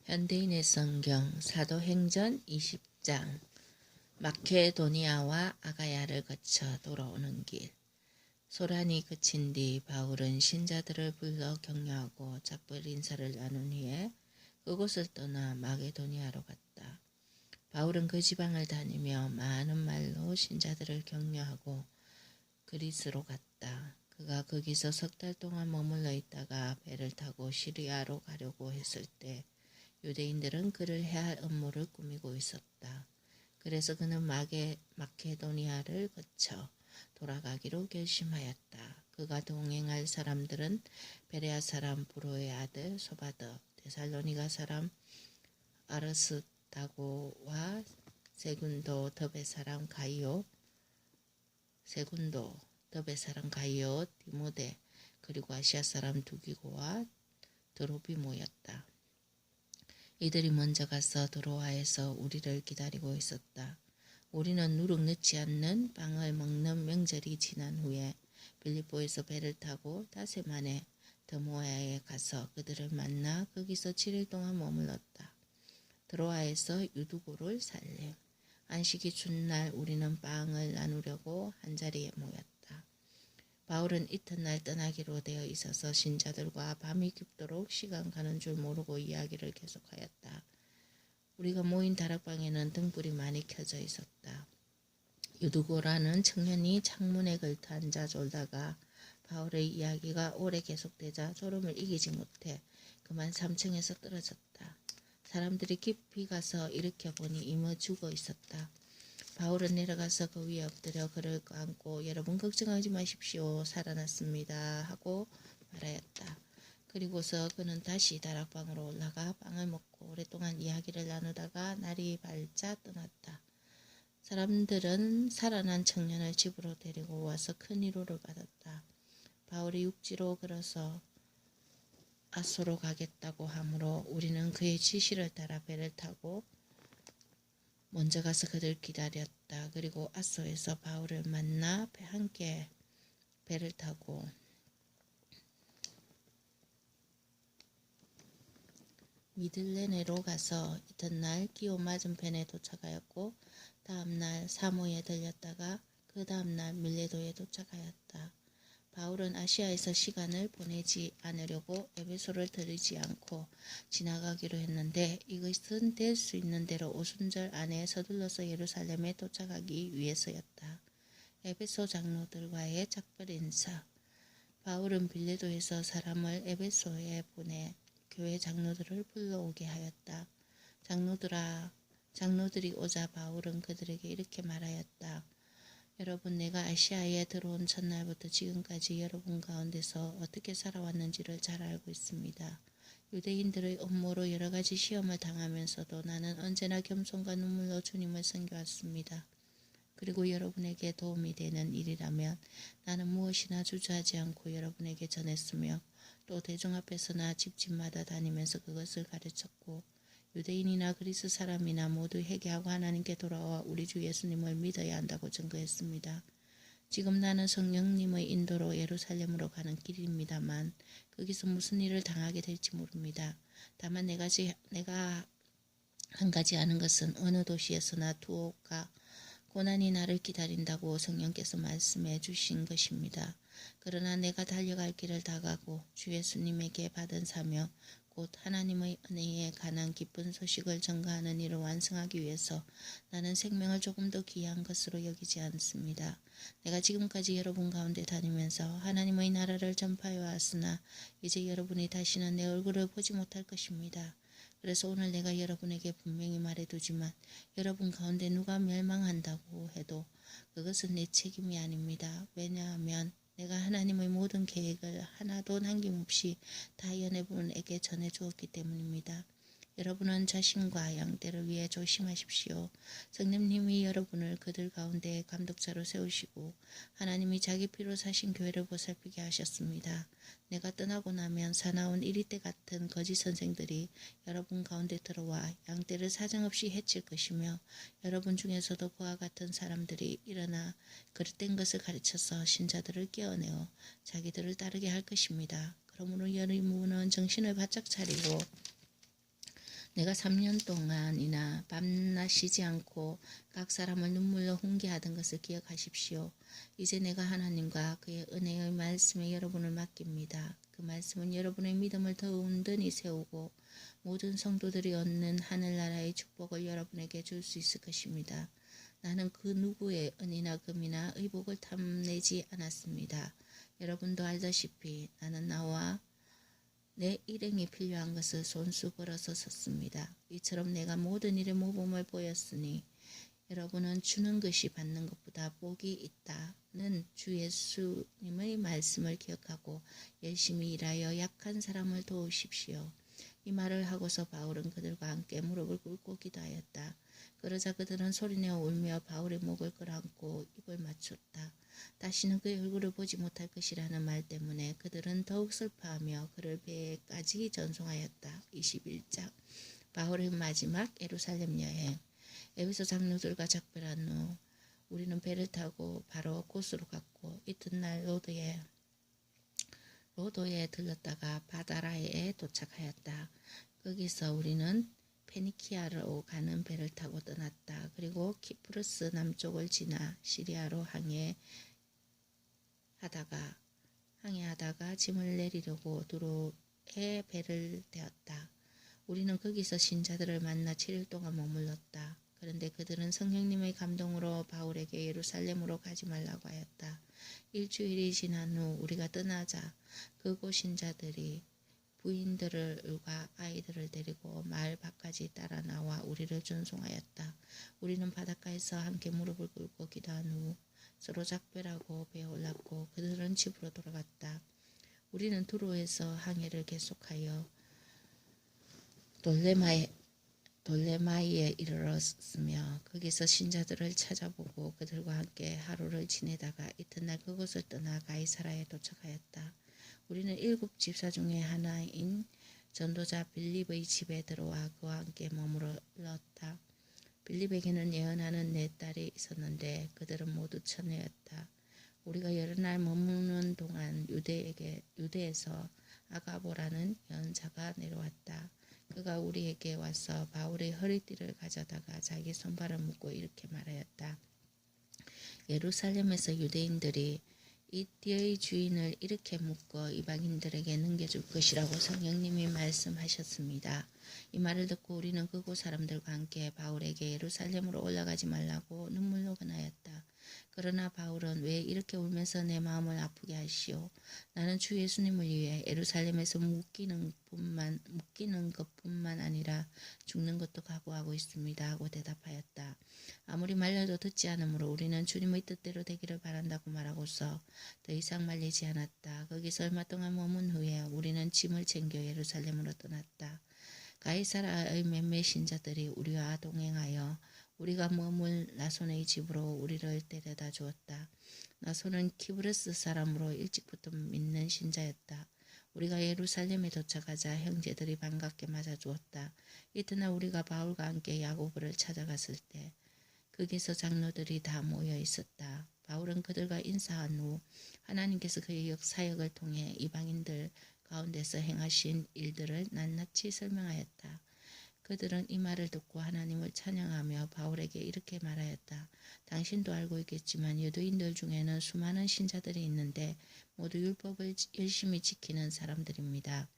현대인의 성경 사도행전 20장 마케도니아와 아가야를 거쳐 돌아오는 길. 소란이 그친 뒤 바울은 신자들을 불러 격려하고 작별 인사를 나눈 후에 그곳을 떠나 마게도니아로 갔다. 바울은 그 지방을 다니며 많은 말로 신자들을 격려하고 그리스로 갔다. 그가 거기서 석 달 동안 머물러 있다가 배를 타고 시리아로 가려고 했을 때 유대인들은 그를 해야 할 업무를 꾸미고 있었다. 그래서 그는 마케도니아를 거쳐 돌아가기로 결심하였다. 그가 동행할 사람들은 베레아 사람 브로의 아들 소바더, 데살로니가 사람 아르스다고와 세군도 더베 사람 가이오, 디모데, 그리고 아시아 사람 두기고와 드로비모였다. 이들이 먼저 가서 드로아에서 우리를 기다리고 있었다. 우리는 누룩 넣지 않는 빵을 먹는 명절이 지난 후에 빌립보에서 배를 타고 닷새 만에 드모아에 가서 그들을 만나 거기서 7일 동안 머물렀다. 드로아에서 유두고를 살렘. 안식이 춘날 우리는 빵을 나누려고 한자리에 모였다. 바울은 이튿날 떠나기로 되어 있어서 신자들과 밤이 깊도록 시간 가는 줄 모르고 이야기를 계속하였다. 우리가 모인 다락방에는 등불이 많이 켜져 있었다. 유두고라는 청년이 창문에 걸터 앉아 졸다가 바울의 이야기가 오래 계속되자 졸음을 이기지 못해 그만 3층에서 떨어졌다. 사람들이 깊이 가서 일으켜보니 이미 죽어 있었다. 바울은 내려가서 그 위에 엎드려 그를 안고 여러분 걱정하지 마십시오. 살아났습니다. 하고 말하였다. 그리고서 그는 다시 다락방으로 올라가 빵을 먹고 오랫동안 이야기를 나누다가 날이 밝자 떠났다. 사람들은 살아난 청년을 집으로 데리고 와서 큰 위로를 받았다. 바울이 육지로 걸어서 아소로 가겠다고 하므로 우리는 그의 지시를 따라 배를 타고 먼저 가서 그들 기다렸다. 그리고 아소에서 바울을 만나 함께 배를 타고 미들레네로 가서 이튿날 기오 맞은편에 도착하였고 다음날 사모에 들렸다가 그 다음날 밀레도에 도착하였다. 바울은 아시아에서 시간을 보내지 않으려고 에베소를 들리지 않고 지나가기로 했는데 이것은 될 수 있는 대로 오순절 안에 서둘러서 예루살렘에 도착하기 위해서였다. 에베소 장로들과의 작별 인사. 바울은 빌레도에서 사람을 에베소에 보내 교회 장로들을 불러오게 하였다. 장로들이 오자 바울은 그들에게 이렇게 말하였다. 여러분, 내가 아시아에 들어온 첫날부터 지금까지 여러분 가운데서 어떻게 살아왔는지를 잘 알고 있습니다. 유대인들의 음모로 여러 가지 시험을 당하면서도 나는 언제나 겸손과 눈물로 주님을 섬겨왔습니다. 그리고 여러분에게 도움이 되는 일이라면 나는 무엇이나 주저하지 않고 여러분에게 전했으며 또 대중 앞에서나 집집마다 다니면서 그것을 가르쳤고 유대인이나 그리스 사람이나 모두 회개하고 하나님께 돌아와 우리 주 예수님을 믿어야 한다고 증거했습니다. 지금 나는 성령님의 인도로 예루살렘으로 가는 길입니다만 거기서 무슨 일을 당하게 될지 모릅니다. 다만 내가 한 가지 아는 것은 어느 도시에서나 두어가 고난이 나를 기다린다고 성령께서 말씀해 주신 것입니다. 그러나 내가 달려갈 길을 다 가고 주 예수님에게 받은 사명 곧 하나님의 은혜에 관한 기쁜 소식을 전가하는 일을 완성하기 위해서 나는 생명을 조금 더 귀한 것으로 여기지 않습니다. 내가 지금까지 여러분 가운데 다니면서 하나님의 나라를 전파해 왔으나 이제 여러분이 다시는 내 얼굴을 보지 못할 것입니다. 그래서 오늘 내가 여러분에게 분명히 말해두지만 여러분 가운데 누가 멸망한다고 해도 그것은 내 책임이 아닙니다. 왜냐하면 내가 하나님의 모든 계획을 하나도 남김없이 다 여러분에게 전해주었기 때문입니다. 여러분은 자신과 양떼를 위해 조심하십시오. 성령님이 여러분을 그들 가운데 감독자로 세우시고 하나님이 자기 피로 사신 교회를 보살피게 하셨습니다. 내가 떠나고 나면 사나운 이리떼 같은 거짓 선생들이 여러분 가운데 들어와 양떼를 사정없이 해칠 것이며 여러분 중에서도 그와 같은 사람들이 일어나 그릇된 것을 가르쳐서 신자들을 깨어내어 자기들을 따르게 할 것입니다. 그러므로 여러분은 정신을 바짝 차리고 내가 3년 동안이나 밤낮 쉬지 않고 각 사람을 눈물로 훈계하던 것을 기억하십시오. 이제 내가 하나님과 그의 은혜의 말씀에 여러분을 맡깁니다. 그 말씀은 여러분의 믿음을 더 온전히 세우고 모든 성도들이 얻는 하늘나라의 축복을 여러분에게 줄 수 있을 것입니다. 나는 그 누구의 은이나 금이나 의복을 탐내지 않았습니다. 여러분도 알다시피 나는 나와 내 일행이 필요한 것을 손수 벌어서 섰습니다. 이처럼 내가 모든 일에 모범을 보였으니 여러분은 주는 것이 받는 것보다 복이 있다는 주 예수님의 말씀을 기억하고 열심히 일하여 약한 사람을 도우십시오. 이 말을 하고서 바울은 그들과 함께 무릎을 꿇고 기도하였다. 그러자 그들은 소리내어 울며 바울의 목을 끌어안고 입을 맞췄다. 다시는 그의 얼굴을 보지 못할 것이라는 말 때문에 그들은 더욱 슬퍼하며 그를 배에까지 전송하였다. 21장 바울의 마지막 예루살렘 여행. 에베소 장로들과 작별한 후 우리는 배를 타고 바로 고스로 갔고 이튿날 로도에 들렀다가 바다라에 도착하였다. 거기서 우리는 페니키아로 가는 배를 타고 떠났다. 그리고 키프루스 남쪽을 지나 시리아로 항해하다가 짐을 내리려고 두로에 배를 대었다. 우리는 거기서 신자들을 만나 7일 동안 머물렀다. 그런데 그들은 성령님의 감동으로 바울에게 예루살렘으로 가지 말라고 하였다. 일주일이 지난 후 우리가 떠나자 그곳 신자들이 부인들과 아이들을 데리고 마을 밖까지 따라 나와 우리를 전송하였다. 우리는 바닷가에서 함께 무릎을 꿇고 기도한 후 서로 작별하고 배에 올랐고 그들은 집으로 돌아갔다. 우리는 두로에서 항해를 계속하여 돌레마이에 이르렀으며 거기서 신자들을 찾아보고 그들과 함께 하루를 지내다가 이튿날 그곳을 떠나 가이사라에 도착하였다. 우리는 7 집사 중에 하나인 전도자 빌립의 집에 들어와 그와 함께 머물렀다. 빌립에게는 예언하는 4딸이 있었는데 그들은 모두 처녀였다. 우리가 여러 날 머무는 동안 유대에서 아가보라는 예언자가 내려왔다. 그가 우리에게 와서 바울의 허리띠를 가져다가 자기 손발을 묶고 이렇게 말하였다. 예루살렘에서 유대인들이 이 띠의 주인을 이렇게 묶어 이방인들에게 넘겨줄 것이라고 성령님이 말씀하셨습니다. 이 말을 듣고 우리는 그곳 사람들과 함께 바울에게 예루살렘으로 올라가지 말라고 눈물로 권하였다. 그러나 바울은 왜 이렇게 울면서 내 마음을 아프게 하시오? 나는 주 예수님을 위해 예루살렘에서 묶이는 것뿐만 아니라 죽는 것도 각오하고 있습니다. 하고 대답하였다. 아무리 말려도 듣지 않으므로 우리는 주님의 뜻대로 되기를 바란다고 말하고서 더 이상 말리지 않았다. 거기서 얼마 동안 머문 후에 우리는 짐을 챙겨 예루살렘으로 떠났다. 가이사라의 몇몇 신자들이 우리와 동행하여 우리가 머물 나손의 집으로 우리를 데려다 주었다. 나손은 키브르스 사람으로 일찍부터 믿는 신자였다. 우리가 예루살렘에 도착하자 형제들이 반갑게 맞아주었다. 이튿날 우리가 바울과 함께 야고보를 찾아갔을 때 거기서 장로들이 다 모여 있었다. 바울은 그들과 인사한 후 하나님께서 그의 사역을 통해 이방인들 가운데서 행하신 일들을 낱낱이 설명하였다. 그들은 이 말을 듣고 하나님을 찬양하며 바울에게 이렇게 말하였다. 당신도 알고 있겠지만 유대인들 중에는 수많은 신자들이 있는데 모두 율법을 열심히 지키는 사람들입니다.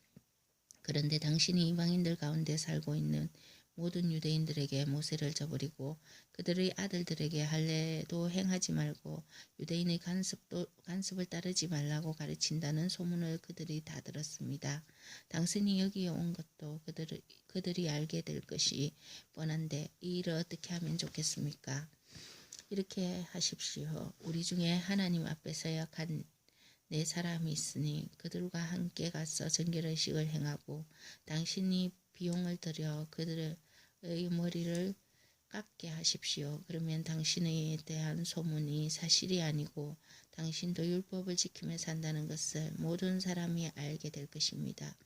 그런데 당신이 이방인들 가운데 살고 있는 모든 유대인들에게 모세를 저버리고 그들의 아들들에게 할례도 행하지 말고 유대인의 간습을 따르지 말라고 가르친다는 소문을 그들이 다 들었습니다. 당신이 여기에 온 것도 그들이 알게 될 것이 뻔한데 이 일을 어떻게 하면 좋겠습니까? 이렇게 하십시오. 우리 중에 하나님 앞에서 약한 4사람이 있으니 그들과 함께 가서 정결의식을 행하고 당신이 비용을 들여 그들의 머리를 깎게 하십시오. 그러면 당신에 대한 소문이 사실이 아니고 당신도 율법을 지키며 산다는 것을 모든 사람이 알게 될 것입니다.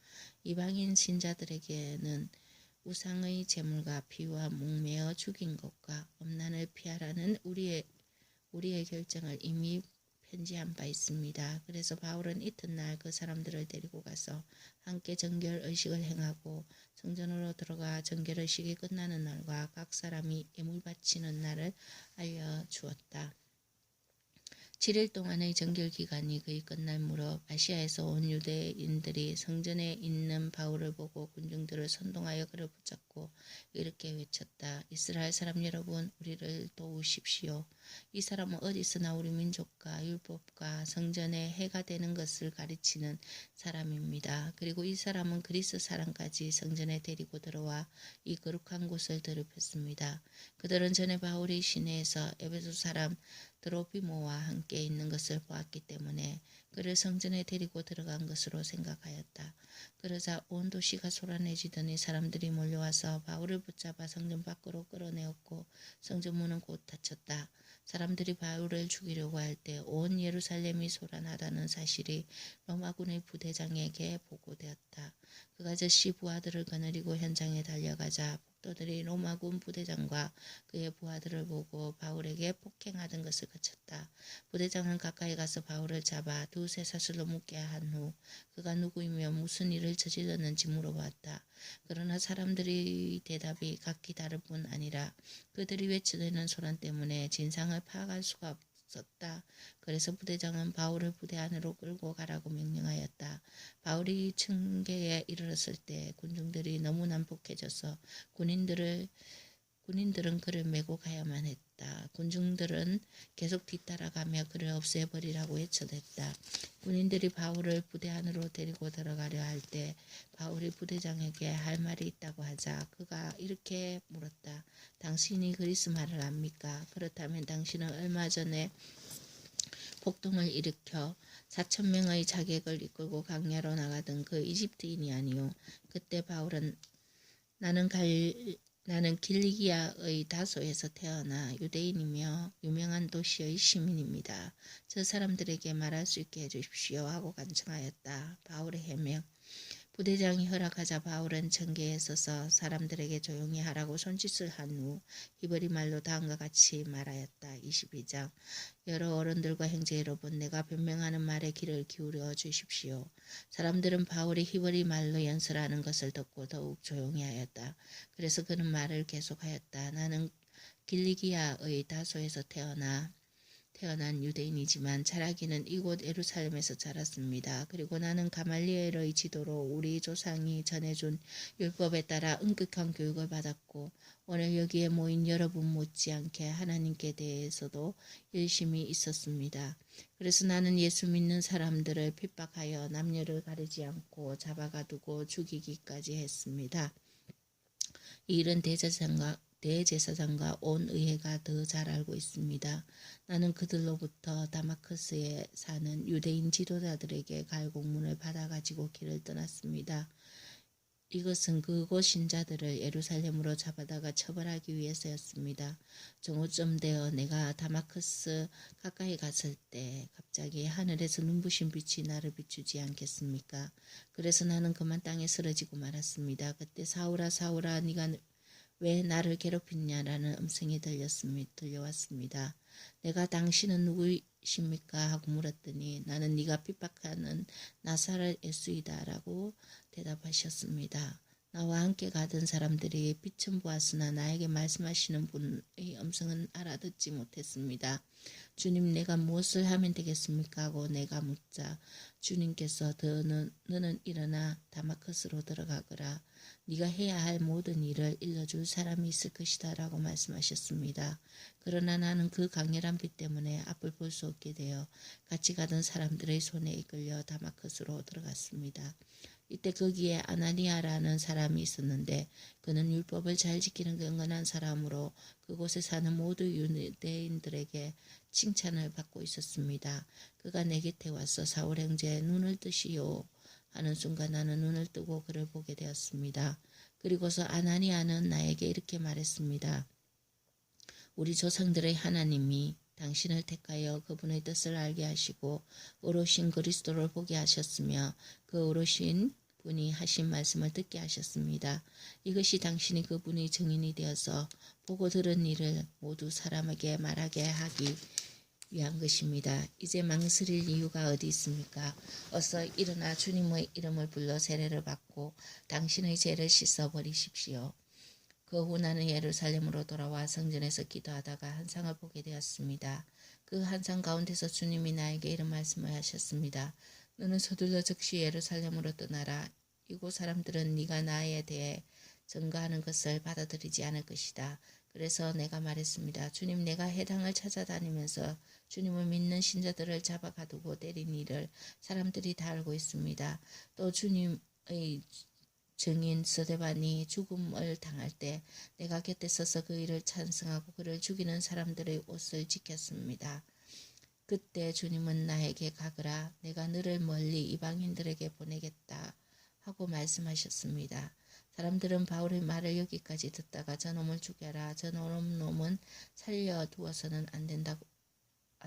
이방인 신자들에게는 우상의 제물과 피와 목매어 죽인 것과 엄난을 피하라는 우리의 결정을 이미 편지한 바 있습니다. 그래서 바울은 이튿날 그 사람들을 데리고 가서 함께 정결 의식을 행하고 성전으로 들어가 정결 의식이 끝나는 날과 각 사람이 예물 바치는 날을 알려주었다. 7일 동안의 정결 기간이 거의 끝날 무렵 아시아에서 온 유대인들이 성전에 있는 바울을 보고 군중들을 선동하여 그를 붙잡고 이렇게 외쳤다. 이스라엘 사람 여러분, 우리를 도우십시오. 이 사람은 어디서나 우리 민족과 율법과 성전에 해가 되는 것을 가르치는 사람입니다. 그리고 이 사람은 그리스 사람까지 성전에 데리고 들어와 이 거룩한 곳을 더럽혔습니다. 그들은 전에 바울이 시내에서 에베소 사람 드로피모와 함께 있는 것을 보았기 때문에 그를 성전에 데리고 들어간 것으로 생각하였다. 그러자 온 도시가 소란해지더니 사람들이 몰려와서 바울을 붙잡아 성전 밖으로 끌어내었고 성전 문은 곧 닫혔다. 사람들이 바울을 죽이려고 할 때 온 예루살렘이 소란하다는 사실이 로마군의 부대장에게 보고되었다. 그가 즉시 부하들을 거느리고 현장에 달려가자 폭도들이 로마군 부대장과 그의 부하들을 보고 바울에게 폭행하던 것을 그쳤다. 부대장은 가까이 가서 바울을 잡아 두세 사슬로 묶게 한 후 그가 누구이며 무슨 일을 저질렀는지 물어봤다. 그러나 사람들의 대답이 각기 다를 뿐 아니라 그들이 외쳐대는 소란 때문에 진상을 파악할 수가 없었다. 그래서 부대장은 바울을 부대 안으로 끌고 가라고 명령하였다. 바울이 층계에 이르렀을 때 군중들이 너무 난폭해져서 군인들은 그를 메고 가야만 했다. 군중들은 계속 뒤따라가며 그를 없애버리라고 외쳐댔다. 군인들이 바울을 부대 안으로 데리고 들어가려 할 때 바울이 부대장에게 할 말이 있다고 하자 그가 이렇게 물었다. 당신이 그리스 말을 압니까? 그렇다면 당신은 얼마 전에 폭동을 일으켜 4,000명의 자객을 이끌고 강야로 나가던 그 이집트인이 아니오. 그때 바울은 나는 길리기아의 다소에서 태어나 유대인이며 유명한 도시의 시민입니다. 저 사람들에게 말할 수 있게 해주십시오 하고 간청하였다. 바울의 해명. 부대장이 허락하자 바울은 청계에 서서 사람들에게 조용히 하라고 손짓을 한 후 히브리 말로 다음과 같이 말하였다. 22장. 여러 어른들과 형제 여러분, 내가 변명하는 말에 귀를 기울여 주십시오. 사람들은 바울이 히브리 말로 연설하는 것을 듣고 더욱 조용히 하였다. 그래서 그는 말을 계속하였다. 나는 길리기아의 다소에서 태어난 유대인이지만 자라기는 이곳 예루살렘에서 자랐습니다. 그리고 나는 가말리엘의 지도로 우리 조상이 전해준 율법에 따라 엄격한 교육을 받았고 오늘 여기에 모인 여러분 못지않게 하나님께 대해서도 열심히 있었습니다. 그래서 나는 예수 믿는 사람들을 핍박하여 남녀를 가리지 않고 잡아가두고 죽이기까지 했습니다. 이 일은 대제사장과 온 의회가 더 잘 알고 있습니다. 나는 그들로부터 다마스커스에 사는 유대인 지도자들에게 갈공문을 받아가지고 길을 떠났습니다. 이것은 그곳 신자들을 예루살렘으로 잡아다가 처벌하기 위해서였습니다. 정오쯤 되어 내가 다마스커스 가까이 갔을 때 갑자기 하늘에서 눈부신 빛이 나를 비추지 않겠습니까? 그래서 나는 그만 땅에 쓰러지고 말았습니다. 그때 사울아 사울아 네가 왜 나를 괴롭히냐라는 음성이 들려왔습니다. 내가 당신은 누구십니까? 하고 물었더니 나는 네가 핍박하는 나사렛 예수이다 라고 대답하셨습니다. 나와 함께 가던 사람들이 빛은 보았으나 나에게 말씀하시는 분의 음성은 알아듣지 못했습니다. 주님, 내가 무엇을 하면 되겠습니까? 하고 내가 묻자 주님께서 너는 일어나 다마스커스로 들어가거라. 네가 해야 할 모든 일을 일러줄 사람이 있을 것이다 라고 말씀하셨습니다. 그러나 나는 그 강렬한 빛 때문에 앞을 볼 수 없게 되어 같이 가던 사람들의 손에 이끌려 다마스커스로 들어갔습니다. 이때 거기에 아나니아라는 사람이 있었는데 그는 율법을 잘 지키는 경건한 사람으로 그곳에 사는 모두 유대인들에게 칭찬을 받고 있었습니다. 그가 내 곁에 와서 사울 형제 눈을 뜨시오 하는 순간 나는 눈을 뜨고 그를 보게 되었습니다. 그리고서 아나니아는 나에게 이렇게 말했습니다. 우리 조상들의 하나님이 당신을 택하여 그분의 뜻을 알게 하시고 오로신 그리스도를 보게 하셨으며 그 오로신 분이 하신 말씀을 듣게 하셨습니다. 이것이 당신이 그분의 증인이 되어서 보고 들은 일을 모두 사람에게 말하게 하기 위한 것입니다. 이제 망설일 이유가 어디 있습니까? 어서 일어나 주님의 이름을 불러 세례를 받고 당신의 죄를 씻어버리십시오. 그 후 나는 예루살렘으로 돌아와 성전에서 기도하다가 환상을 보게 되었습니다. 그 환상 가운데서 주님이 나에게 이런 말씀을 하셨습니다. 너는 서둘러 즉시 예루살렘으로 떠나라. 이곳 사람들은 네가 나에 대해 증거하는 것을 받아들이지 않을 것이다. 그래서 내가 말했습니다. 주님, 내가 해당을 찾아다니면서 주님을 믿는 신자들을 잡아 가두고 때린 일을 사람들이 다 알고 있습니다. 또 주님의 증인 스데반이 죽음을 당할 때 내가 곁에 서서 그 일을 찬성하고 그를 죽이는 사람들의 옷을 지켰습니다. 그때 주님은 나에게 가거라, 내가 너를 멀리 이방인들에게 보내겠다 하고 말씀하셨습니다. 사람들은 바울의 말을 여기까지 듣다가 저놈을 죽여라, 저놈은 살려두어서는 안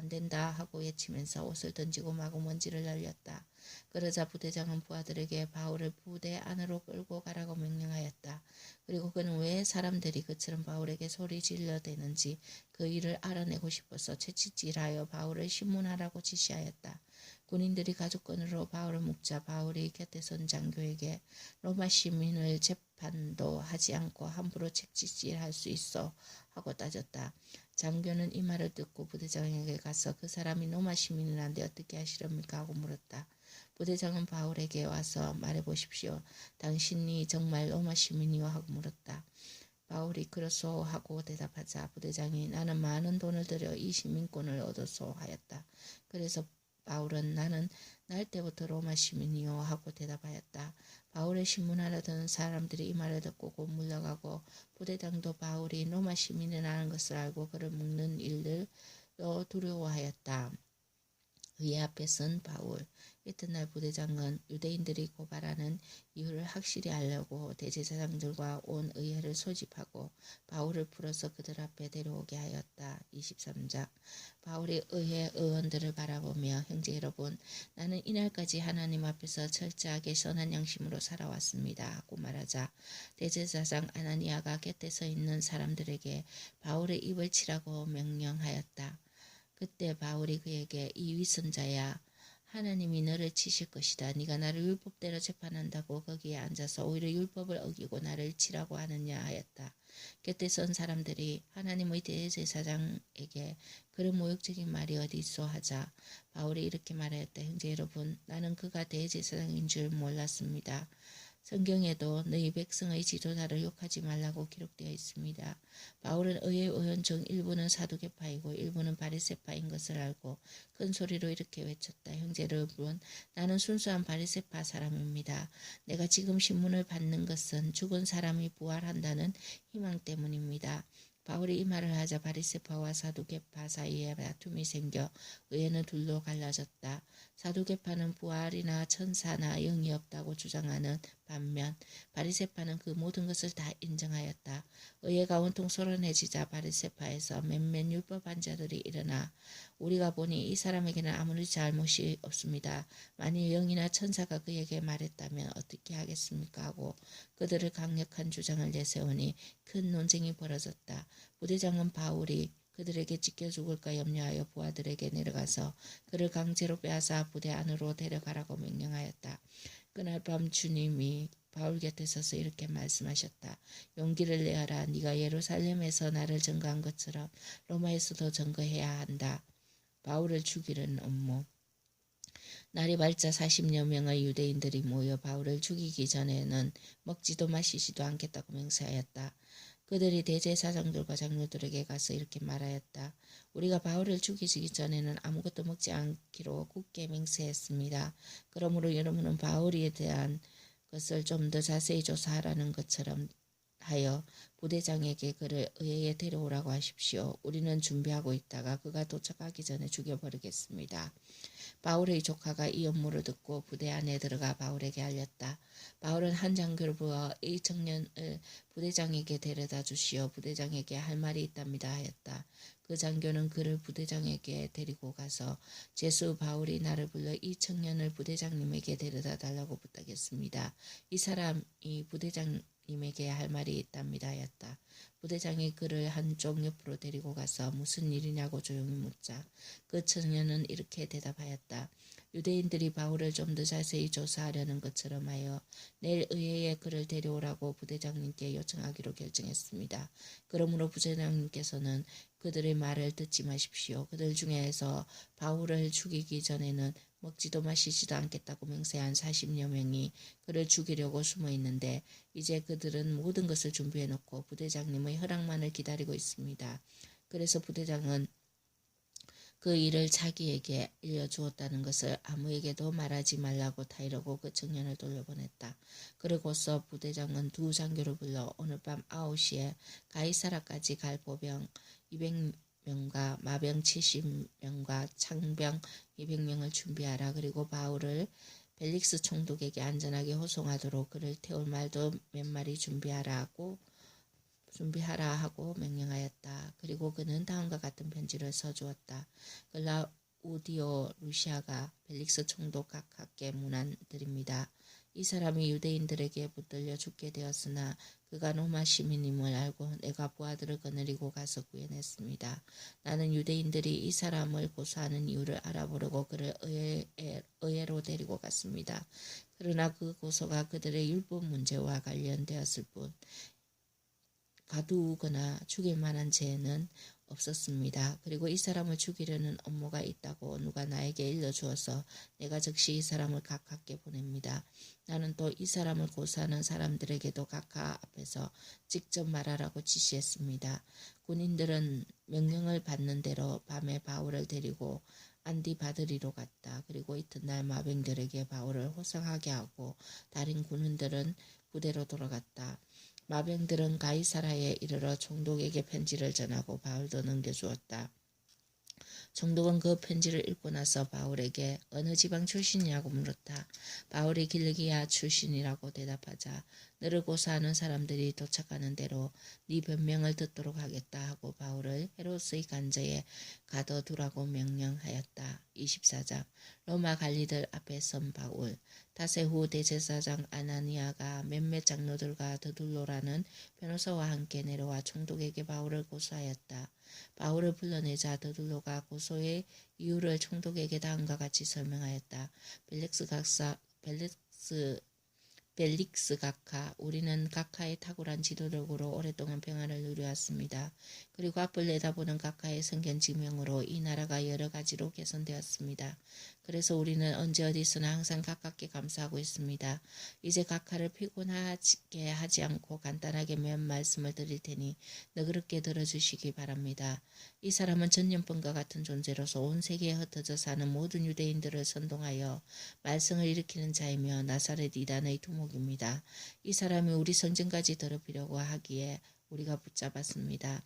된다 하고 외치면서 옷을 던지고 마구 먼지를 날렸다. 그러자 부대장은 부하들에게 바울을 부대 안으로 끌고 가라고 명령하였다. 그리고 그는 왜 사람들이 그처럼 바울에게 소리 질러대는지 그 일을 알아내고 싶어서 채찍질하여 바울을 신문하라고 지시하였다. 군인들이 가죽끈으로 바울을 묶자 바울이 곁에 선 장교에게 로마 시민을 재판도 하지 않고 함부로 채찍질할 수 있어 하고 따졌다. 장교는 이 말을 듣고 부대장에게 가서 그 사람이 로마 시민이란데 어떻게 하시렵니까 하고 물었다. 부대장은 바울에게 와서 말해보십시오. 당신이 정말 로마 시민이요 하고 물었다. 바울이 그렇소 하고 대답하자 부대장이 나는 많은 돈을 들여 이 시민권을 얻었소 하였다. 그래서 바울은 나는 날 때부터 로마 시민이요 하고 대답하였다. 바울의 신문하려던 사람들이 이 말을 듣고 곧 물러가고 부대장도 바울이 로마 시민이라는 것을 알고 그를 묶는 일들로 두려워하였다. 의회 앞에 선 바울. 이튿날 부대장은 유대인들이 고발하는 이유를 확실히 알려고 대제사장들과 온 의회를 소집하고 바울을 풀어서 그들 앞에 데려오게 하였다. 23장. 바울이 의회 의원들을 바라보며 형제 여러분, 나는 이날까지 하나님 앞에서 철저하게 선한 양심으로 살아왔습니다 하고 말하자 대제사장 아나니아가 곁에 서 있는 사람들에게 바울의 입을 치라고 명령하였다. 그때 바울이 그에게 이 위선자야, 하나님이 너를 치실 것이다. 네가 나를 율법대로 재판한다고 거기에 앉아서 오히려 율법을 어기고 나를 치라고 하느냐 하였다. 곁에 선 사람들이 하나님의 대제사장에게 그런 모욕적인 말이 어디 있어 하자 바울이 이렇게 말하였다. 형제 여러분, 나는 그가 대제사장인 줄 몰랐습니다. 성경에도 너희 백성의 지도자를 욕하지 말라고 기록되어 있습니다. 바울은 의회 의원 중 일부는 사두개파이고 일부는 바리새파인 것을 알고 큰 소리로 이렇게 외쳤다. 형제 여러분, 나는 순수한 바리새파 사람입니다. 내가 지금 신문을 받는 것은 죽은 사람이 부활한다는 희망 때문입니다. 바울이 이 말을 하자 바리새파와 사두개파 사이에 다툼이 생겨 의회는 둘로 갈라졌다. 사두개파는 부활이나 천사나 영이 없다고 주장하는 반면 바리새파는 그 모든 것을 다 인정하였다. 의회가 온통 소란해지자 바리새파에서 몇몇 율법한 자들이 일어나 우리가 보니 이 사람에게는 아무리 잘못이 없습니다. 만일 영이나 천사가 그에게 말했다면 어떻게 하겠습니까 하고 그들을 강력한 주장을 내세우니 큰 논쟁이 벌어졌다. 부대장은 바울이 그들에게 찢겨 죽을까 염려하여 부하들에게 내려가서 그를 강제로 빼앗아 부대 안으로 데려가라고 명령하였다. 그날 밤 주님이 바울 곁에 서서 이렇게 말씀하셨다. 용기를 내어라. 네가 예루살렘에서 나를 증거한 것처럼 로마에서도 증거해야 한다. 바울을 죽이는 업무. 날이 밝자 40여 명의 유대인들이 모여 바울을 죽이기 전에는 먹지도 마시지도 않겠다고 맹세하였다. 그들이 대제사장들과 장로들에게 가서 이렇게 말하였다. 우리가 바울을 죽이기 전에는 아무것도 먹지 않기로 굳게 맹세했습니다. 그러므로 여러분은 바울에 대한 것을 좀 더 자세히 조사하라는 것처럼 하여 부대장에게 그를 의회에 데려오라고 하십시오. 우리는 준비하고 있다가 그가 도착하기 전에 죽여버리겠습니다. 바울의 조카가 이 업무를 듣고 부대 안에 들어가 바울에게 알렸다. 바울은 한 장교를 부어 이 청년을 부대장에게 데려다 주시어 부대장에게 할 말이 있답니다 하였다. 그 장교는 그를 부대장에게 데리고 가서 제수 바울이 나를 불러 이 청년을 부대장님에게 데려다 달라고 부탁했습니다. 이 사람이 부대장이 부대장님에게 할 말이 있답니다 하였다. 부대장이 그를 한쪽 옆으로 데리고 가서 무슨 일이냐고 조용히 묻자 그 청년은 이렇게 대답하였다. 유대인들이 바울을 좀 더 자세히 조사하려는 것처럼 하여 내일 의회에 그를 데려오라고 부대장님께 요청하기로 결정했습니다. 그러므로 부대장님께서는 그들의 말을 듣지 마십시오. 그들 중에서 바울을 죽이기 전에는 먹지도 마시지도 않겠다고 맹세한 40여 명이 그를 죽이려고 숨어 있는데 이제 그들은 모든 것을 준비해 놓고 부대장님의 허락만을 기다리고 있습니다. 그래서 부대장은 그 일을 자기에게 일러주었다는 것을 아무에게도 말하지 말라고 타이르고 그 청년을 돌려보냈다. 그러고서 부대장은 두 장교를 불러 오늘 밤 9시에 가이사라까지 갈 보병 200명과 마병 70명과 창병 200명을 준비하라. 그리고 바울을 벨릭스 총독에게 안전하게 호송하도록 그를 태울 말도 몇 마리 준비하라 하고 명령하였다. 그리고 그는 다음과 같은 편지를 써주었다. 글라우디오 루시아가 벨릭스 총독 각하께 문안드립니다. 이 사람이 유대인들에게 붙들려 죽게 되었으나 그가 로마 시민임을 알고 내가 부하들을 거느리고 가서 구해냈습니다. 나는 유대인들이 이 사람을 고소하는 이유를 알아보려고 그를 의회로 데리고 갔습니다. 그러나 그 고소가 그들의 율법 문제와 관련되었을 뿐 가두거나 죽일 만한 죄는 없었습니다. 그리고 이 사람을 죽이려는 업무가 있다고 누가 나에게 일러주어서 내가 즉시 이 사람을 각하께 보냅니다. 나는 또 이 사람을 고소하는 사람들에게도 각하 앞에서 직접 말하라고 지시했습니다. 군인들은 명령을 받는 대로 밤에 바울을 데리고 안디바드리로 갔다. 그리고 이튿날 마병들에게 바울을 호송하게 하고 다른 군인들은 부대로 돌아갔다. 마병들은 가이사라에 이르러 총독에게 편지를 전하고 바울도 넘겨주었다. 총독은 그 편지를 읽고 나서 바울에게 어느 지방 출신이냐고 물었다. 바울이 길리기아 출신이라고 대답하자 너를 고소하는 사람들이 도착하는 대로 네 변명을 듣도록 하겠다 하고 바울을 헤롯의 관저에 가둬두라고 명령하였다. 24장 로마 관리들 앞에 선 바울. 닷새 후 대제사장 아나니아가 몇몇 장로들과 드둘로라는 변호사와 함께 내려와 총독에게 바울을 고소하였다. 바울을 불러내자 드둘로가 고소의 이유를 총독에게 다음과 같이 설명하였다. 벨릭스 각하, 우리는 각하의 탁월한 지도력으로 오랫동안 평안을 누려왔습니다. 그리고 앞을 내다보는 각하의 성견 지명으로 이 나라가 여러 가지로 개선되었습니다. 그래서 우리는 언제 어디서나 항상 각하께 감사하고 있습니다. 이제 각하를 피곤하게 하지 않고 간단하게 몇 말씀을 드릴 테니 너그럽게 들어주시기 바랍니다. 이 사람은 전염병과 같은 존재로서 온 세계에 흩어져 사는 모든 유대인들을 선동하여 말썽을 일으키는 자이며 나사렛 이단의 두목입니다. 이 사람이 우리 성전까지 더럽히려고 하기에 우리가 붙잡았습니다.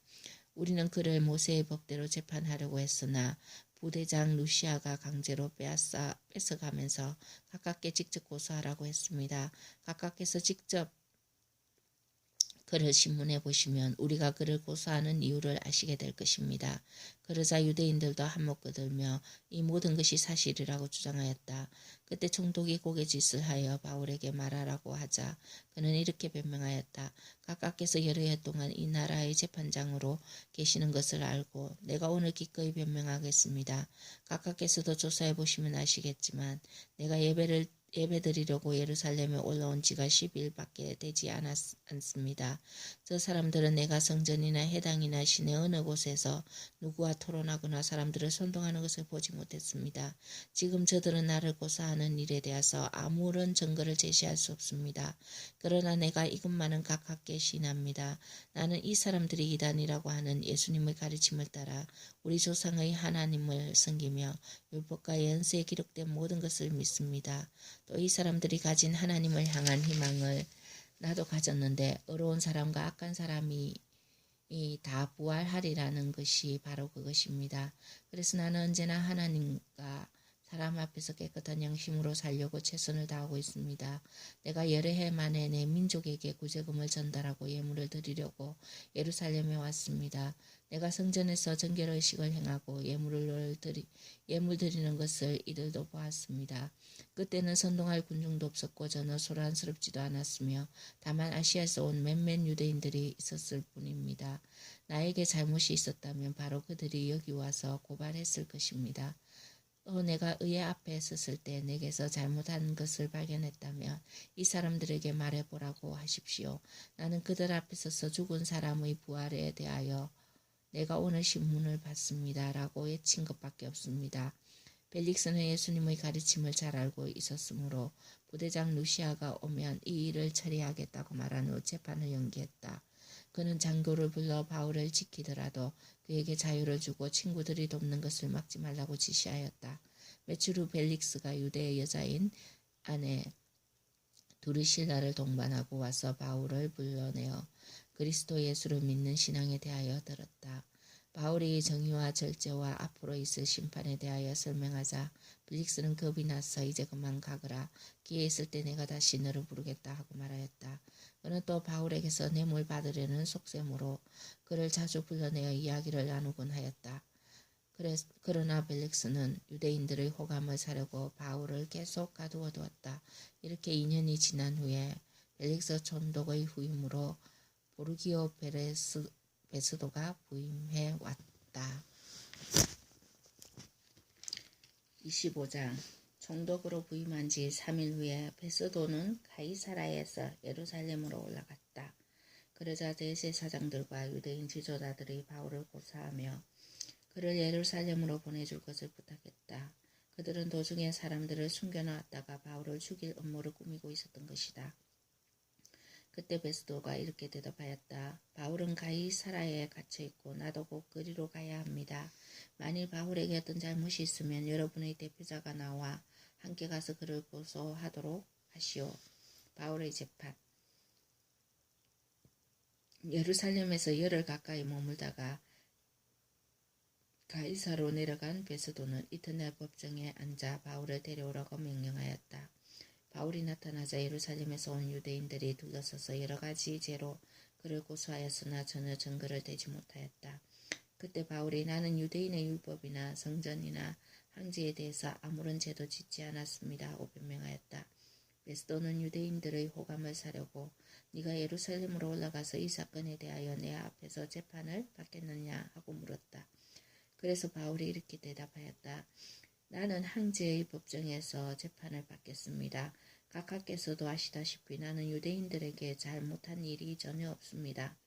우리는 그를 모세의 법대로 재판하려고 했으나 부대장 루시아가 강제로 뺏어가면서 각하께 직접 고소하라고 했습니다. 각하께서 직접 그를 신문해 보시면 우리가 그를 고소하는 이유를 아시게 될 것입니다. 그러자 유대인들도 한몫 거들며 이 모든 것이 사실이라고 주장하였다. 그때 총독이 고개짓을 하여 바울에게 말하라고 하자 그는 이렇게 변명하였다. 각하께서 여러 해 동안 이 나라의 재판장으로 계시는 것을 알고 내가 오늘 기꺼이 변명하겠습니다. 각하께서도 조사해 보시면 아시겠지만 내가 예배드리려고 예루살렘에 올라온 지가 10일밖에 되지 않습니다. 저 사람들은 내가 성전이나 해당이나 시내 어느 곳에서 누구와 토론하거나 사람들을 선동하는 것을 보지 못했습니다. 지금 저들은 나를 고소하는 일에 대해서 아무런 증거를 제시할 수 없습니다. 그러나 내가 이것만은 각하께 시인합니다. 나는 이 사람들이 이단이라고 하는 예수님의 가르침을 따라 우리 조상의 하나님을 섬기며 율법과 연세에 기록된 모든 것을 믿습니다. 또 이 사람들이 가진 하나님을 향한 희망을 나도 가졌는데 어려운 사람과 악한 사람이 다 부활하리라는 것이 바로 그것입니다. 그래서 나는 언제나 하나님과 사람 앞에서 깨끗한 양심으로 살려고 최선을 다하고 있습니다. 내가 여러 해 만에 내 민족에게 구제금을 전달하고 예물을 드리려고 예루살렘에 왔습니다. 내가 성전에서 정결의식을 행하고 예물 드리는 것을 이들도 보았습니다. 그때는 선동할 군중도 없었고 저는 소란스럽지도 않았으며 다만 아시아에서 온 몇몇 유대인들이 있었을 뿐입니다. 나에게 잘못이 있었다면 바로 그들이 여기 와서 고발했을 것입니다. 또 내가 의회 앞에 섰을 때 내게서 잘못한 것을 발견했다면 이 사람들에게 말해보라고 하십시오. 나는 그들 앞에 서서 죽은 사람의 부활에 대하여 내가 오늘 신문을 받습니다. 라고 외친 것밖에 없습니다. 벨릭스는 예수님의 가르침을 잘 알고 있었으므로 부대장 루시아가 오면 이 일을 처리하겠다고 말한 후 재판을 연기했다. 그는 장교를 불러 바울을 지키더라도 그에게 자유를 주고 친구들이 돕는 것을 막지 말라고 지시하였다. 며칠 후 벨릭스가 유대의 여자인 아내 두르실라를 동반하고 와서 바울을 불러내어 그리스도 예수를 믿는 신앙에 대하여 들었다. 바울이 정의와 절제와 앞으로 있을 심판에 대하여 설명하자 벨릭스는 겁이 나서 이제 그만 가거라. 기회 있을 때 내가 다시 너를 부르겠다 하고 말하였다. 그는 또 바울에게서 뇌물 받으려는 속셈으로 그를 자주 불러내어 이야기를 나누곤 하였다. 그러나 벨릭스는 유대인들의 호감을 사려고 바울을 계속 가두어 두었다. 이렇게 2년이 지난 후에 벨릭스 총독의 후임으로 보르기오 베스도가 부임해 왔다. 25장 총독으로 부임한 지 3일 후에 베스도는 가이사라에서 예루살렘으로 올라갔다. 그러자 대제사장들과 유대인 지도자들이 바울을 고사하며 그를 예루살렘으로 보내줄 것을 부탁했다. 그들은 도중에 사람들을 숨겨놓았다가 바울을 죽일 음모를 꾸미고 있었던 것이다. 그때 베스도가 이렇게 대답하였다. 바울은 가이사라에 갇혀있고 나도 곧 그리로 가야 합니다. 만일 바울에게 어떤 잘못이 있으면 여러분의 대표자가 나와 함께 가서 그를 고소하도록 하시오. 바울의 재판. 예루살렘에서 열흘 가까이 머물다가 가이사로 내려간 베스도는 이튿날 법정에 앉아 바울을 데려오라고 명령하였다. 바울이 나타나자 예루살렘에서 온 유대인들이 둘러서서 여러 가지 죄로 그를 고소하였으나 전혀 증거를 대지 못하였다. 그때 바울이 나는 유대인의 율법이나 성전이나 항제에 대해서 아무런 죄도 짓지 않았습니다 하고 변명하였다. 베스도는 유대인들의 호감을 사려고 네가 예루살렘으로 올라가서 이 사건에 대하여 내 앞에서 재판을 받겠느냐 하고 물었다. 그래서 바울이 이렇게 대답하였다. 나는 항제의 법정에서 재판을 받겠습니다. 각하께서도 아시다시피 나는 유대인들에게 잘못한 일이 전혀 없습니다.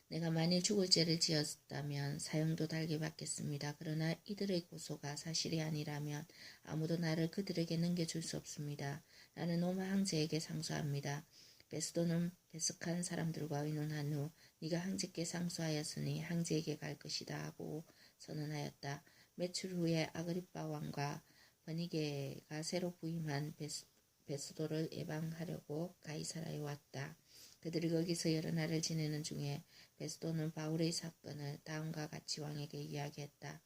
내가 만일 죽을 죄를 지었다면 사형도 달게 받겠습니다. 그러나 이들의 고소가 사실이 아니라면 아무도 나를 그들에게 넘겨줄 수 없습니다. 나는 로마 항제에게 상소합니다. 베스도는 배석한 사람들과 의논한 후 네가 항제께 상소하였으니 항제에게 갈 것이다 하고 선언하였다. 며칠 후에 아그리빠 왕과 버니게가 새로 부임한 베스도를 예방하려고 가이사라에 왔다. 그들이 거기서 여러 날을 지내는 중에 베스도는 바울의 사건을 다음과 같이 왕에게 이야기했다.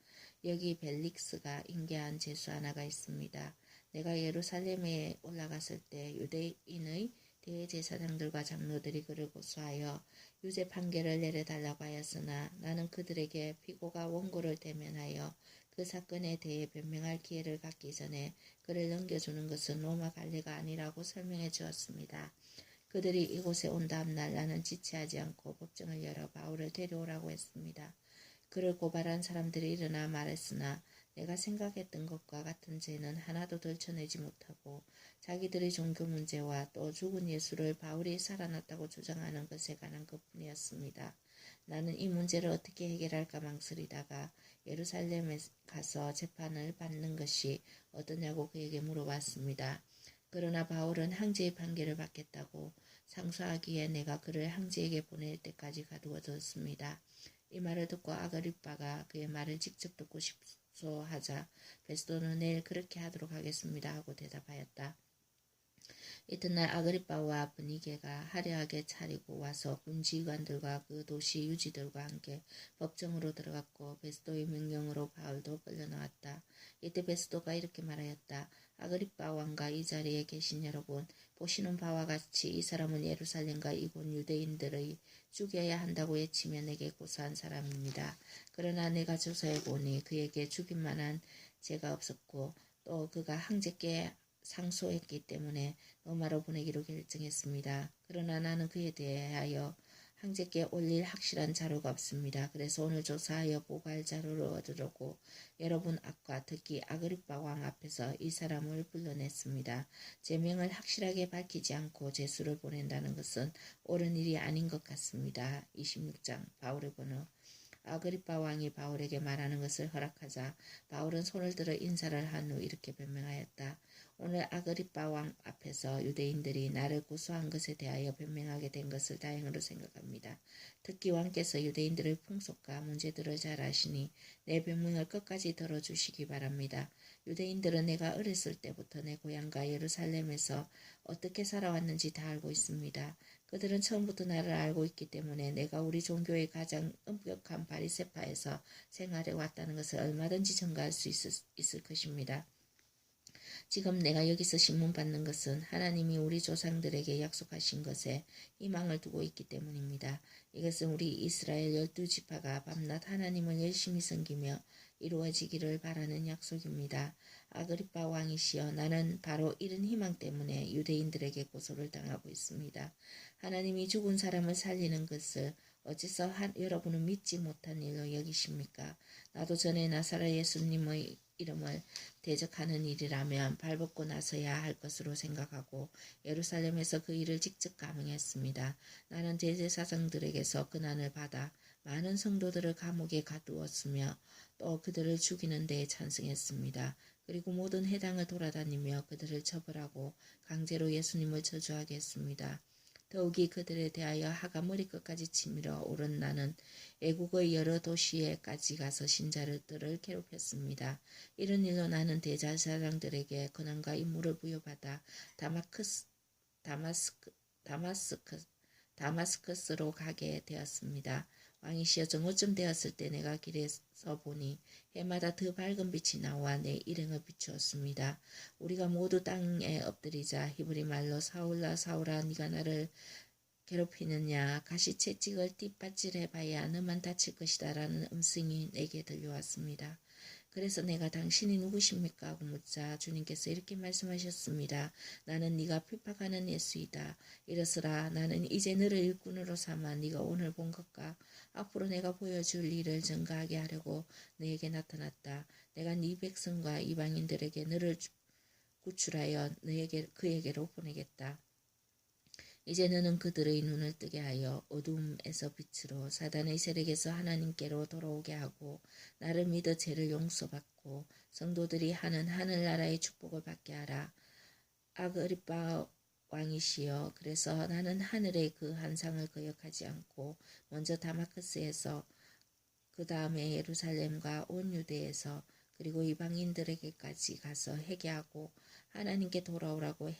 여기 벨릭스가 인계한 죄수 하나가 있습니다. 내가 예루살렘에 올라갔을 때 유대인의 대제사장들과 장로들이 그를 고소하여 유죄 판결을 내려달라고 하였으나 나는 그들에게 피고가 원고를 대면하여 그 사건에 대해 변명할 기회를 갖기 전에 그를 넘겨주는 것은 로마 관례가 아니라고 설명해 주었습니다. 그들이 이곳에 온 다음날 나는 지체하지 않고 법정을 열어 바울을 데려오라고 했습니다. 그를 고발한 사람들이 일어나 말했으나 내가 생각했던 것과 같은 죄는 하나도 들춰내지 못하고 자기들의 종교 문제와 또 죽은 예수를 바울이 살아났다고 주장하는 것에 관한 것뿐이었습니다. 나는 이 문제를 어떻게 해결할까 망설이다가 예루살렘에 가서 재판을 받는 것이 어떠냐고 그에게 물어봤습니다. 그러나 바울은 항제의 판결을 받겠다고 상소하기에 내가 그를 항제에게 보낼 때까지 가두어 두었습니다. 이 말을 듣고 아그리빠가 그의 말을 직접 듣고 싶소 하자 베스도는 내일 그렇게 하도록 하겠습니다 하고 대답하였다. 이튿날 아그리빠와 브니게가 화려하게 차리고 와서 군지관들과 그 도시 유지들과 함께 법정으로 들어갔고 베스도의 명령으로 바울도 끌려나왔다. 이때 베스도가 이렇게 말하였다. 아그리빠 왕과 이 자리에 계신 여러분, 보시는 바와 같이 이 사람은 예루살렘과 이곳 유대인들의 죽여야 한다고 외치며 내게 고소한 사람입니다. 그러나 내가 조사해 보니 그에게 죽일 만한 죄가 없었고 또 그가 황제께 상소했기 때문에 로마로 보내기로 결정했습니다. 그러나 나는 그에 대하여 황제께 올릴 확실한 자료가 없습니다. 그래서 오늘 조사하여 보고할 자료를 얻으려고 여러분 앞과 특히 아그리빠 왕 앞에서 이 사람을 불러냈습니다. 제명을 확실하게 밝히지 않고 제수를 보낸다는 것은 옳은 일이 아닌 것 같습니다. 26장 바울의 번호. 아그리빠 왕이 바울에게 말하는 것을 허락하자 바울은 손을 들어 인사를 한 후 이렇게 변명하였다. 오늘 아그리빠 왕 앞에서 유대인들이 나를 고소한 것에 대하여 변명하게 된 것을 다행으로 생각합니다. 특히 왕께서 유대인들의 풍속과 문제들을 잘 아시니 내 변명을 끝까지 들어주시기 바랍니다. 유대인들은 내가 어렸을 때부터 내 고향과 예루살렘에서 어떻게 살아왔는지 다 알고 있습니다. 그들은 처음부터 나를 알고 있기 때문에 내가 우리 종교의 가장 엄격한 바리새파에서 생활해 왔다는 것을 얼마든지 증거할 수 있을 것입니다. 지금 내가 여기서 신문받는 것은 하나님이 우리 조상들에게 약속하신 것에 희망을 두고 있기 때문입니다. 이것은 우리 이스라엘 12지파가 밤낮 하나님을 열심히 섬기며 이루어지기를 바라는 약속입니다. 아그리빠 왕이시여, 나는 바로 이런 희망 때문에 유대인들에게 고소를 당하고 있습니다. 하나님이 죽은 사람을 살리는 것을 어째서 여러분은 믿지 못한 일로 여기십니까? 나도 전에 나사렛 예수님의 이름을 대적하는 일이라면 발벗고 나서야 할 것으로 생각하고 예루살렘에서 그 일을 직접 감행했습니다. 나는 대제사장들에게서 고난을 받아 많은 성도들을 감옥에 가두었으며 또 그들을 죽이는 데에 찬성했습니다. 그리고 모든 회당을 돌아다니며 그들을 처벌하고 강제로 예수님을 저주하게 했습니다. 더욱이 그들에 대하여 하가 머리끝까지 치밀어 오른 나는 애국의 여러 도시에까지 가서 신자들을 괴롭혔습니다. 이런 일로 나는 대제사장들에게 권한과 임무를 부여받아 다마스커스로 가게 되었습니다. 왕이시여, 정오쯤 되었을 때 내가 길에서 보니 해마다 더 밝은 빛이 나와 내 일행을 비추었습니다. 우리가 모두 땅에 엎드리자 히브리 말로 사울아 사울아 네가 나를 괴롭히느냐, 가시채찍을 뒷받질해봐야 너만 다칠 것이다 라는 음성이 내게 들려왔습니다. 그래서 내가 당신이 누구십니까? 하고 묻자 주님께서 이렇게 말씀하셨습니다. 나는 네가 핍박하는 예수이다. 이르으라, 나는 이제 너를 일꾼으로 삼아 네가 오늘 본 것과 앞으로 내가 보여줄 일을 증거하게 하려고 너에게 나타났다. 내가 네 백성과 이방인들에게 너를 구출하여 그에게로 보내겠다. 이제 너는 그들의 눈을 뜨게 하여 어두움에서 빛으로 사단의 세력에서 하나님께로 돌아오게 하고 나를 믿어 죄를 용서받고 성도들이 하는 하늘나라의 축복을 받게 하라. 아그리빠 왕이시여, 그래서 나는 하늘의 그 환상을 거역하지 않고 먼저 다마스커스에서 그 다음에 예루살렘과 온 유대에서 그리고 이방인들에게까지 가서 회개하고 하나님께 돌아오라고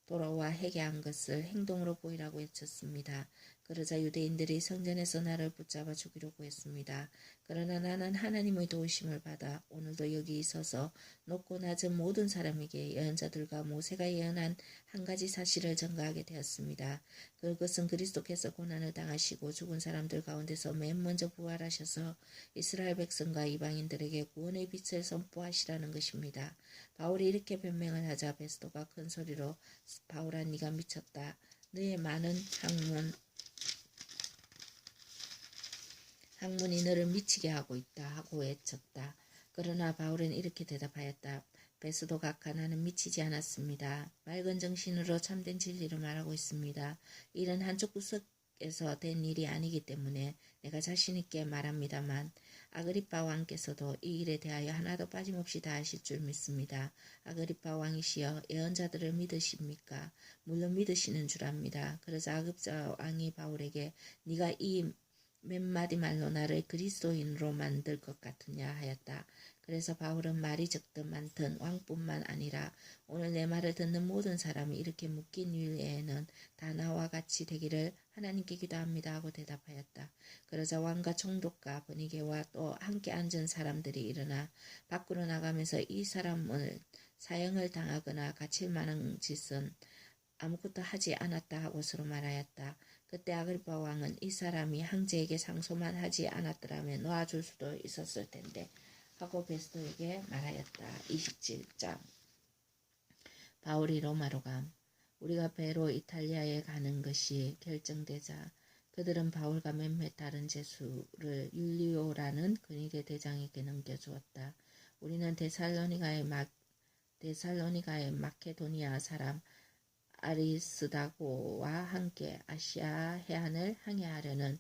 돌아와 회개한 것을 행동으로 보이라고 외쳤습니다. 그러자 유대인들이 성전에서 나를 붙잡아 죽이려고 했습니다. 그러나 나는 하나님의 도우심을 받아 오늘도 여기 있어서 높고 낮은 모든 사람에게 예언자들과 모세가 예언한 한 가지 사실을 전가하게 되었습니다. 그것은 그리스도께서 고난을 당하시고 죽은 사람들 가운데서 맨 먼저 부활하셔서 이스라엘 백성과 이방인들에게 구원의 빛을 선포하시라는 것입니다. 바울이 이렇게 변명을 하자 베스도가 큰 소리로 바울아, 네가 미쳤다. 너의 많은 학문이 너를 미치게 하고 있다 하고 외쳤다. 그러나 바울은 이렇게 대답하였다. 베스도 각하, 나는 미치지 않았습니다. 맑은 정신으로 참된 진리를 말하고 있습니다. 이런 한쪽 구석에서 된 일이 아니기 때문에 내가 자신 있게 말합니다만 아그리빠 왕께서도 이 일에 대하여 하나도 빠짐없이 다 아실 줄 믿습니다. 아그리빠 왕이시여, 예언자들을 믿으십니까? 물론 믿으시는 줄 압니다. 그러자 아급자 왕이 바울에게 네가 이 몇 마디 말로 나를 그리스도인으로 만들 것 같으냐 하였다. 그래서 바울은 말이 적든 많든 왕뿐만 아니라 오늘 내 말을 듣는 모든 사람이 이렇게 묶인 위에는 다 나와 같이 되기를 하나님께 기도합니다 하고 대답하였다. 그러자 왕과 총독과 분위기와 또 함께 앉은 사람들이 일어나 밖으로 나가면서 이 사람을 사형을 당하거나 갇힐 만한 짓은 아무것도 하지 않았다 하고 서로 말하였다. 그때 아그리파 왕은 이 사람이 황제에게 상소만 하지 않았더라면 놓아줄 수도 있었을 텐데 하고 베스토에게 말하였다. 27장 바울이 로마로 감. 우리가 배로 이탈리아에 가는 것이 결정되자 그들은 바울과 몇몇 다른 제수를 율리오라는 근위대 대장에게 넘겨주었다. 우리는 데살로니가의 마케도니아 사람 아리스다고와 함께 아시아 해안을 항해하려는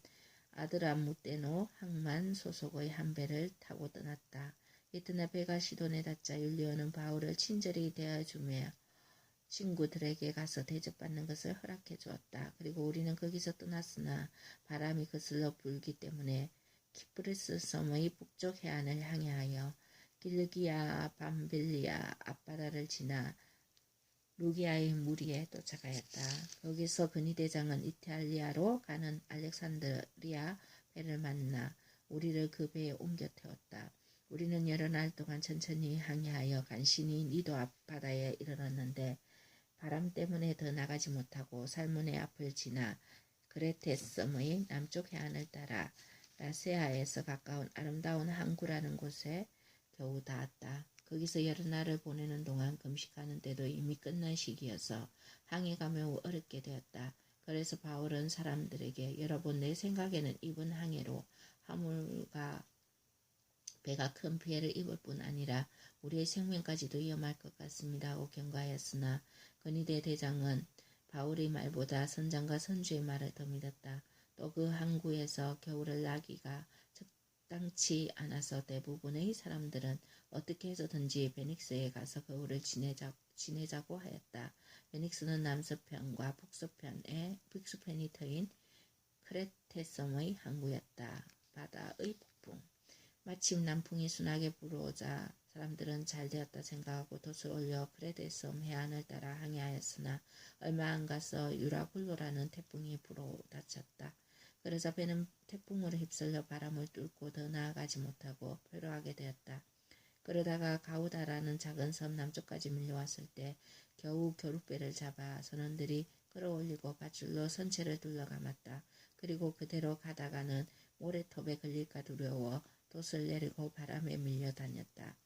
아드라무떼노 항만 소속의 한 배를 타고 떠났다. 이튿날 배가 시돈에 닿자 율리오는 바울을 친절히 대해주며 친구들에게 가서 대접받는 것을 허락해 주었다. 그리고 우리는 거기서 떠났으나 바람이 거슬러 불기 때문에 키프리스 섬의 북쪽 해안을 항해하여 길르기아 밤빌리아 앞바다를 지나 루기아의 무리에 도착하였다. 거기서 근위대장은 이탈리아로 가는 알렉산드리아 배를 만나 우리를 그 배에 옮겨 태웠다. 우리는 여러 날 동안 천천히 항해하여 간신히 니도 앞바다에 이르렀는데 바람 때문에 더 나가지 못하고 살문의 앞을 지나 그레테섬의 남쪽 해안을 따라 라세아에서 가까운 아름다운 항구라는 곳에 겨우 닿았다. 거기서 여러 날을 보내는 동안 금식하는 때도 이미 끝난 시기여서 항해가 매우 어렵게 되었다. 그래서 바울은 사람들에게 여러분 내 생각에는 이번 항해로 화물과 배가 큰 피해를 입을 뿐 아니라 우리의 생명까지도 위험할 것 같습니다 하고 경고하였으나 근위대 대장은 바울의 말보다 선장과 선주의 말을 더 믿었다. 또 그 항구에서 겨울을 나기가 적당치 않아서 대부분의 사람들은 어떻게 해서든지 베닉스에 가서 겨울을 지내자고 하였다. 베닉스는 남서편과 북서편이 트인 크레테섬의 항구였다. 바다의 폭풍. 마침 남풍이 순하게 불어오자 사람들은 잘 되었다 생각하고 돛을 올려 크레테섬 해안을 따라 항해하였으나 얼마 안 가서 유라굴로라는 태풍이 불어닥쳤다. 그러자 배는 태풍으로 휩쓸려 바람을 뚫고 더 나아가지 못하고 표류하게 되었다. 그러다가 가우다라는 작은 섬 남쪽까지 밀려왔을 때 겨우 겨룻배를 잡아 선원들이 끌어올리고 밧줄로 선체를 둘러감았다. 그리고 그대로 가다가는 모래톱에 걸릴까 두려워 돛을 내리고 바람에 밀려 다녔다.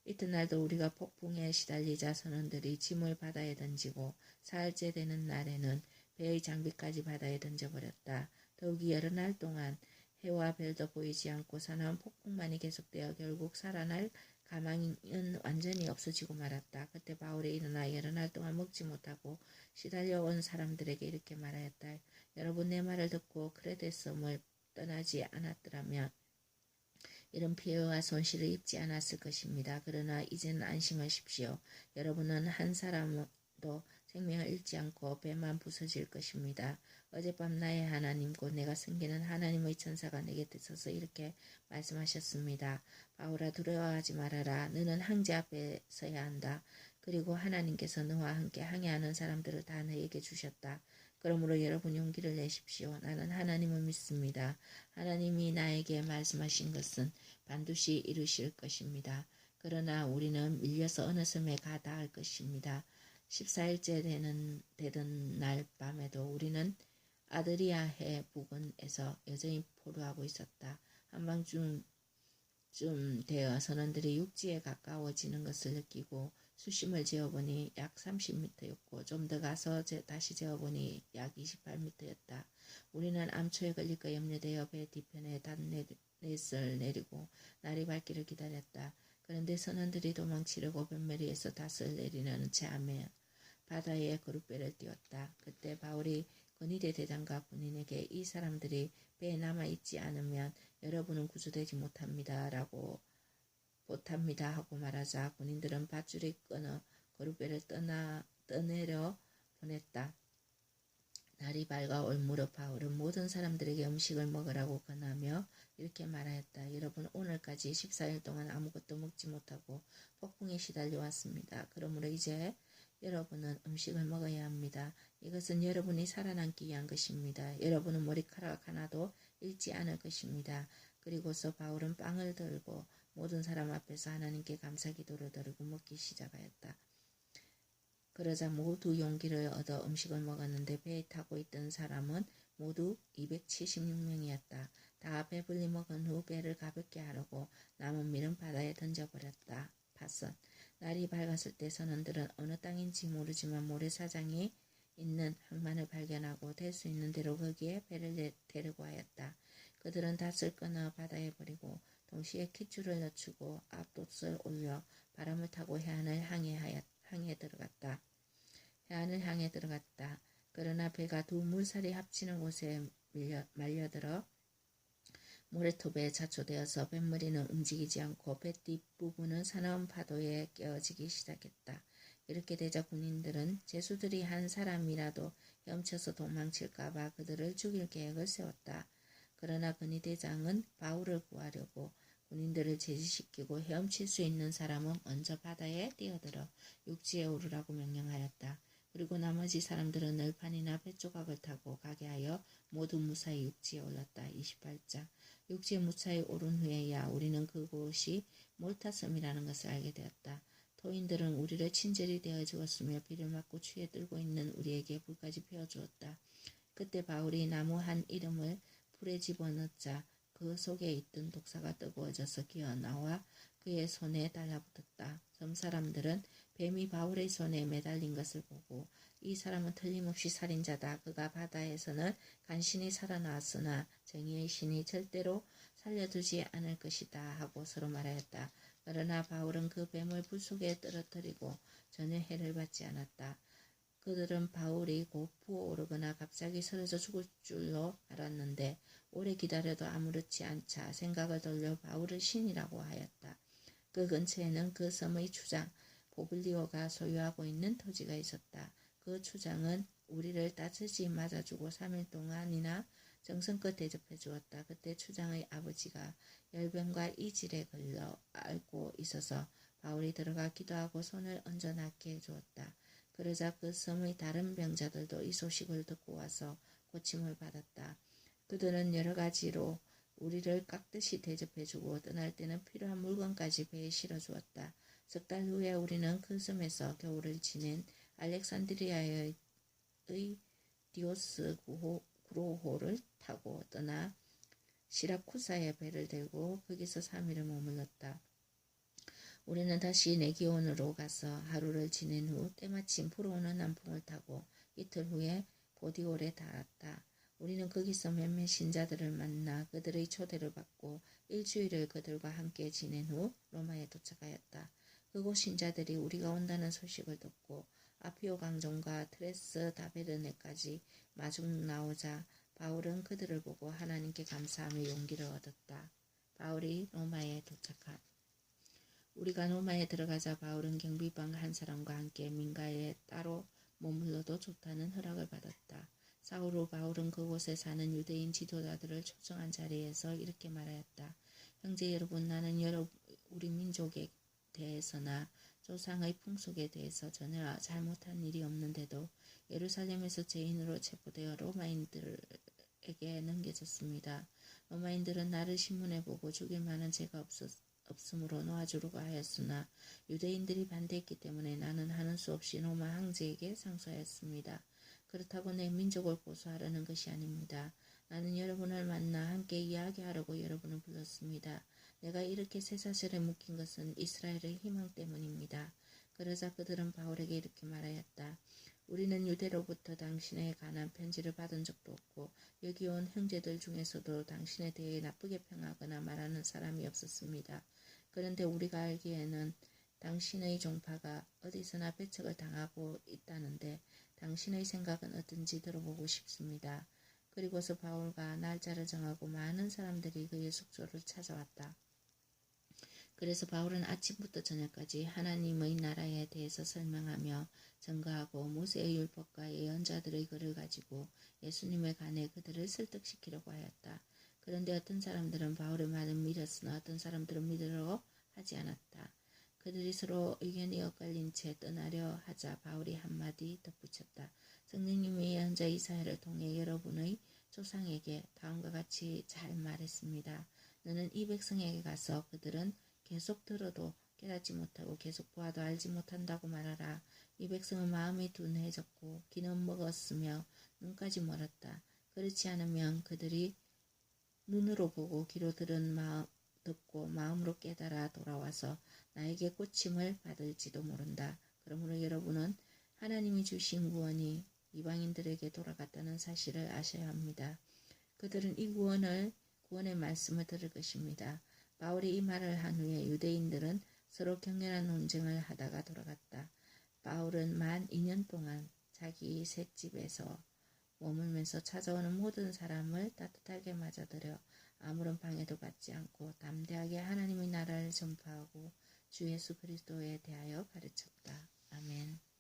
이튿날도 우리가 폭풍에 시달리자 선원들이 짐을 바다에 던지고 사흘째 되는 날에는 배의 장비까지 바다에 던져버렸다. 더욱이 여러 날 동안 해와 별도 보이지 않고 사나운 폭풍만이 계속되어 결국 살아날 가망은 완전히 없어지고 말았다. 그때 바울이 일어나 여러 날 동안 먹지 못하고 시달려온 사람들에게 이렇게 말하였다. 여러분 내 말을 듣고 크레테섬을 떠나지 않았더라면 이런 피해와 손실을 입지 않았을 것입니다. 그러나 이제는 안심하십시오. 여러분은 한 사람도 생명을 잃지 않고 배만 부서질 것입니다. 어젯밤 나의 하나님 곧 내가 섬기는 하나님의 천사가 내게 서서 이렇게 말씀하셨습니다. 바울아 두려워하지 말아라. 너는 황제 앞에 서야 한다. 그리고 하나님께서 너와 함께 항해하는 사람들을 다 너에게 주셨다. 그러므로 여러분 용기를 내십시오. 나는 하나님을 믿습니다. 하나님이 나에게 말씀하신 것은 반드시 이루실 것입니다. 그러나 우리는 밀려서 어느 섬에 가 닿을 것입니다. 14일째 되던 날 밤에도 우리는 아드리아해 부근에서 여전히 포로하고 있었다. 한밤중 되어 선원들이 육지에 가까워지는 것을 느끼고 수심을 재어보니 약 30m였고 좀 더 가서 다시 재어보니 약 28m였다. 우리는 암초에 걸릴까 염려되어 배 뒤편에 닷넷을 내리고 날이 밝기를 기다렸다. 그런데 선원들이 도망치려고 뱃머리에서 닷을 내리려는 채하며 바다에 거룻배를 띄웠다. 그때 바울이 근위대 대장과 군인에게 이 사람들이 배에 남아있지 않으면 여러분은 구조되지 못합니다 하고 말하자 군인들은 밧줄이 끊어 거룻배를 떠내려 보냈다. 날이 밝아 올 무렵 바울은 모든 사람들에게 음식을 먹으라고 권하며 이렇게 말하였다. 여러분, 오늘까지 14일 동안 아무것도 먹지 못하고 폭풍에 시달려 왔습니다. 그러므로 이제 여러분은 음식을 먹어야 합니다. 이것은 여러분이 살아남기 위한 것입니다. 여러분은 머리카락 하나도 잃지 않을 것입니다. 그리고서 바울은 빵을 들고 모든 사람 앞에서 하나님께 감사기도를 드리고 먹기 시작하였다. 그러자 모두 용기를 얻어 음식을 먹었는데 배에 타고 있던 사람은 모두 276명이었다. 다 배불리 먹은 후 배를 가볍게 하려고 남은 밀은 바다에 던져버렸다. 파선. 날이 밝았을 때 선원들은 어느 땅인지 모르지만 모래사장이 있는 항만을 발견하고 될 수 있는 대로 거기에 배를 데리고 하였다. 그들은 닷을 끊어 바다에 버리고 동시에 kit줄을 늦추고 앞돛을 올려 바람을 타고 해안을 향해 들어갔다. 그러나 배가 두 물살이 합치는 곳에 말려들어 모래톱에 자초되어서 뱃머리는 움직이지 않고 배 뒷부분은 사나운 파도에 깨어지기 시작했다. 이렇게 되자 군인들은 제수들이 한 사람이라도 헤엄쳐서 도망칠까봐 그들을 죽일 계획을 세웠다. 그러나 근위대장은 바울을 구하려고 군인들을 제지시키고 헤엄칠 수 있는 사람은 먼저 바다에 뛰어들어 육지에 오르라고 명령하였다. 그리고 나머지 사람들은 널판이나 뱃조각을 타고 가게 하여 모두 무사히 육지에 올랐다. 28장. 육지에 무사히 오른 후에야 우리는 그곳이 몰타섬이라는 것을 알게 되었다. 토인들은 우리를 친절히 대해 주었으며 비를 맞고 추위에 떨고 있는 우리에게 불까지 피워주었다. 그때 바울이 나무 한 이름을 불에 집어넣자 그 속에 있던 독사가 뜨거워져서 기어 나와 그의 손에 달라붙었다. 섬 사람들은 뱀이 바울의 손에 매달린 것을 보고 이 사람은 틀림없이 살인자다. 그가 바다에서는 간신히 살아나왔으나 정의의 신이 절대로 살려두지 않을 것이다 하고 서로 말하였다. 그러나 바울은 그 뱀을 불 속에 떨어뜨리고 전혀 해를 받지 않았다. 그들은 바울이 곧 부어오르거나 갑자기 쓰러져 죽을 줄로 알았는데 오래 기다려도 아무렇지 않자 생각을 돌려 바울을 신이라고 하였다. 그 근처에는 그 섬의 추장 보블리오가 소유하고 있는 토지가 있었다. 그 추장은 우리를 따뜻히 맞아주고 3일 동안이나 정성껏 대접해 주었다. 그때 추장의 아버지가 열병과 이질에 걸려 앓고 있어서 바울이 들어가 기도하고 손을 얹어 낫게 해주었다. 그러자 그 섬의 다른 병자들도 이 소식을 듣고 와서 고침을 받았다. 그들은 여러 가지로 우리를 깍듯이 대접해주고 떠날 때는 필요한 물건까지 배에 실어주었다. 석 달 후에 우리는 그 섬에서 겨울을 지낸 알렉산드리아의 디오스 구로호를 타고 떠나 시라쿠사에 배를 대고 거기서 3일을 머물렀다. 우리는 다시 레기온으로 가서 하루를 지낸 후 때마침 불어오는 남풍을 타고 이틀 후에 보디올에 닿았다. 우리는 거기서 몇몇 신자들을 만나 그들의 초대를 받고 일주일을 그들과 함께 지낸 후 로마에 도착하였다. 그곳 신자들이 우리가 온다는 소식을 듣고 아피오 강정과 트레스 다베르네까지 마중 나오자 바울은 그들을 보고 하나님께 감사하며 용기를 얻었다. 바울이 로마에 도착한 우리가 로마에 들어가자 바울은 경비방 한 사람과 함께 민가에 따로 머물러도 좋다는 허락을 받았다. 사흘 후 바울은 그곳에 사는 유대인 지도자들을 초청한 자리에서 이렇게 말하였다. 형제 여러분, 나는 우리 민족에 대해서나 조상의 풍속에 대해서 전혀 잘못한 일이 없는데도 예루살렘에서 죄인으로 체포되어 로마인들에게 넘겨졌습니다. 로마인들은 나를 신문해 보고 죽일 만한 죄가 없으므로 놓아주려고 하였으나 유대인들이 반대했기 때문에 나는 하는 수 없이 로마 황제에게 상소하였습니다. 그렇다고 내 민족을 고소하려는 것이 아닙니다. 나는 여러분을 만나 함께 이야기하려고 여러분을 불렀습니다. 내가 이렇게 쇠사슬에 묶인 것은 이스라엘의 희망 때문입니다. 그러자 그들은 바울에게 이렇게 말하였다. 우리는 유대로부터 당신에 관한 편지를 받은 적도 없고 여기 온 형제들 중에서도 당신에 대해 나쁘게 평하거나 말하는 사람이 없었습니다. 그런데 우리가 알기에는 당신의 종파가 어디서나 배척을 당하고 있다는데 당신의 생각은 어떤지 들어보고 싶습니다. 그리고서 바울과 날짜를 정하고 많은 사람들이 그의 숙소를 찾아왔다. 그래서 바울은 아침부터 저녁까지 하나님의 나라에 대해서 설명하며 증거하고 모세의 율법과 예언자들의 글을 가지고 예수님에 관해 그들을 설득시키려고 하였다. 그런데 어떤 사람들은 바울의 말을 믿었으나 어떤 사람들은 믿으려고 하지 않았다. 그들이 서로 의견이 엇갈린 채 떠나려 하자 바울이 한마디 덧붙였다. 성령님이 예언자 이사야를 통해 여러분의 조상에게 다음과 같이 잘 말했습니다. 너는 이 백성에게 가서 그들은 계속 들어도 깨닫지 못하고 계속 보아도 알지 못한다고 말하라. 이 백성은 마음이 둔해졌고 귀는 먹었으며 눈까지 멀었다. 그렇지 않으면 그들이 눈으로 보고 귀로 듣고 마음으로 깨달아 돌아와서 나에게 고침을 받을지도 모른다. 그러므로 여러분은 하나님이 주신 구원이 이방인들에게 돌아갔다는 사실을 아셔야 합니다. 그들은 이 구원의 말씀을 들을 것입니다. 바울이 이 말을 한 후에 유대인들은 서로 격렬한 논쟁을 하다가 돌아갔다. 바울은 만 2년 동안 자기 셋집에서 머물면서 찾아오는 모든 사람을 따뜻하게 맞아들여 아무런 방해도 받지 않고 담대하게 하나님의 나라를 전파하고 주 예수 그리스도에 대하여 가르쳤다. 아멘.